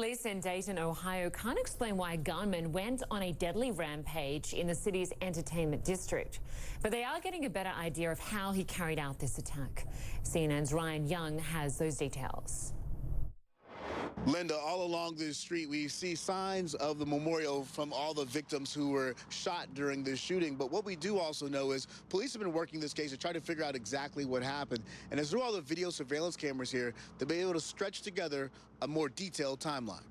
Police in Dayton, Ohio can't explain why a gunman went on a deadly rampage in the city's entertainment district. But they are getting a better idea of how he carried out this attack. CNN's Ryan Young has those details. Lynda, all along this street, we see signs of the memorial from all the victims who were shot during this shooting. But what we do also know is police have been working this case to try to figure out exactly what happened. And as through all the video surveillance cameras here, they'll be able to stretch together a more detailed timeline.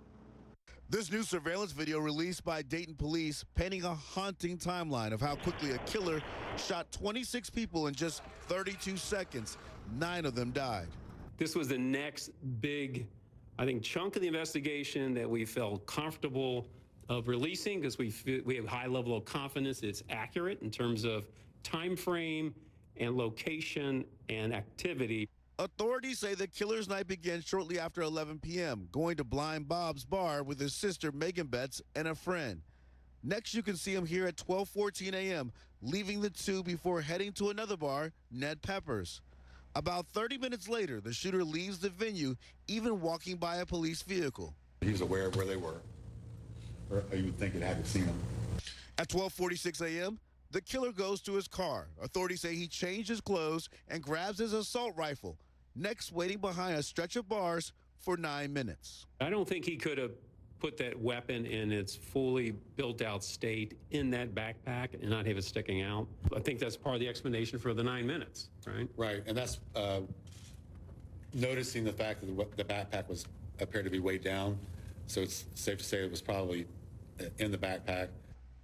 This new surveillance video released by Dayton police painting a haunting timeline of how quickly a killer shot 26 people in just 32 seconds. 9 of them died. This was the next big, I think, chunk of the investigation that we felt comfortable of releasing because we have a high level of confidence it's accurate in terms of time frame and location and activity. Authorities say the killer's night began shortly after 11 p.m., going to Blind Bob's bar with his sister Megan Betts and a friend. Next, you can see him here at 12:14 a.m., leaving the two before heading to another bar, Ned Pepper's. About 30 minutes later, the shooter leaves the venue, even walking by a police vehicle. He was aware of where they were, or you would think it had to seen them. At 12:46 a.m., the killer goes to his car. Authorities say he changed his clothes and grabs his assault rifle, next waiting behind a stretch of bars for 9 minutes. I don't think he could have put that weapon in its fully built out state in that backpack and not have it sticking out. I think that's part of the explanation for the 9 minutes, right? Right, and that's noticing the fact that the backpack was appeared to be weighed down, so it's safe to say it was probably in the backpack.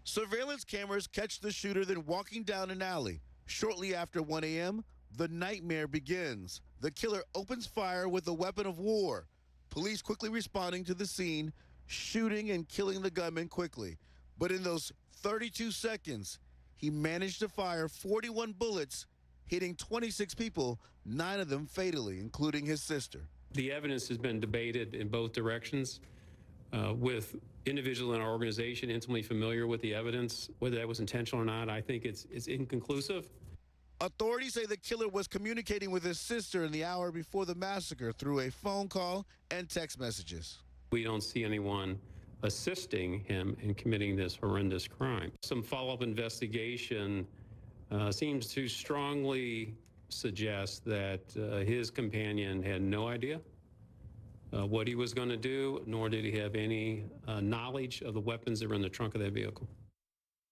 Surveillance cameras catch the shooter then walking down an alley. Shortly after 1 a.m., the nightmare begins. The killer opens fire with a weapon of war. Police quickly responding to the scene, shooting and killing the gunman quickly. But in those 32 seconds, he managed to fire 41 bullets, hitting 26 people, 9 of them fatally, including his sister. The evidence has been debated in both directions with individuals in our organization intimately familiar with the evidence. Whether that was intentional or not, I think it's inconclusive. Authorities say the killer was communicating with his sister in the hour before the massacre through a phone call and text messages. We don't see anyone assisting him in committing this horrendous crime. Some follow-up investigation seems to strongly suggest that his companion had no idea what he was going to do, nor did he have any knowledge of the weapons that were in the trunk of that vehicle.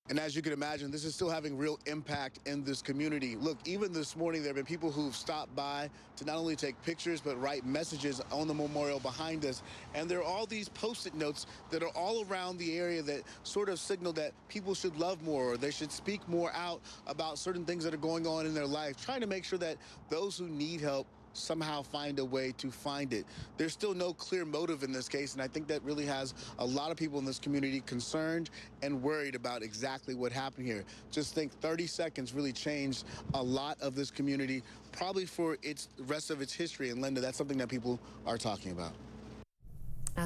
And as you can imagine, this is still having real impact in this community. Look, even this morning, there have been people who've stopped by to not only take pictures, but write messages on the memorial behind us. And there are all these Post-it notes that are all around the area that sort of signal that people should love more, or they should speak more out about certain things that are going on in their life, trying to make sure that those who need help somehow find a way to find it. There's still no clear motive in this case, and I think that really has a lot of people in this community concerned and worried about exactly what happened here. Just think 30 seconds really changed a lot of this community, probably for its rest of its history. And Lynda, that's something that people are talking about.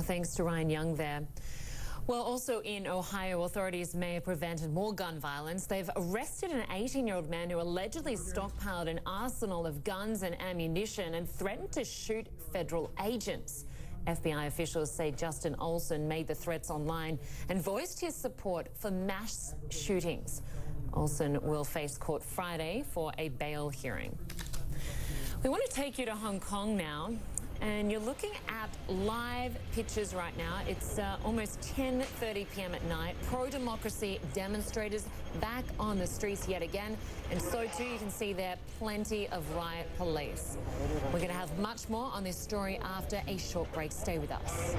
Thanks to Ryan Young there. Well, also in Ohio, authorities may have prevented more gun violence. They've arrested an 18-year-old man who allegedly stockpiled an arsenal of guns and ammunition and threatened to shoot federal agents. FBI officials say Justin Olson made the threats online and voiced his support for mass shootings. Olson will face court Friday for a bail hearing. We want to take you to Hong Kong now. And you're looking at live pictures right now. It's almost 10:30 p.m. at night. Pro-democracy demonstrators back on the streets yet again. And so too, you can see there plenty of riot police. We're going to have much more on this story after a short break. Stay with us.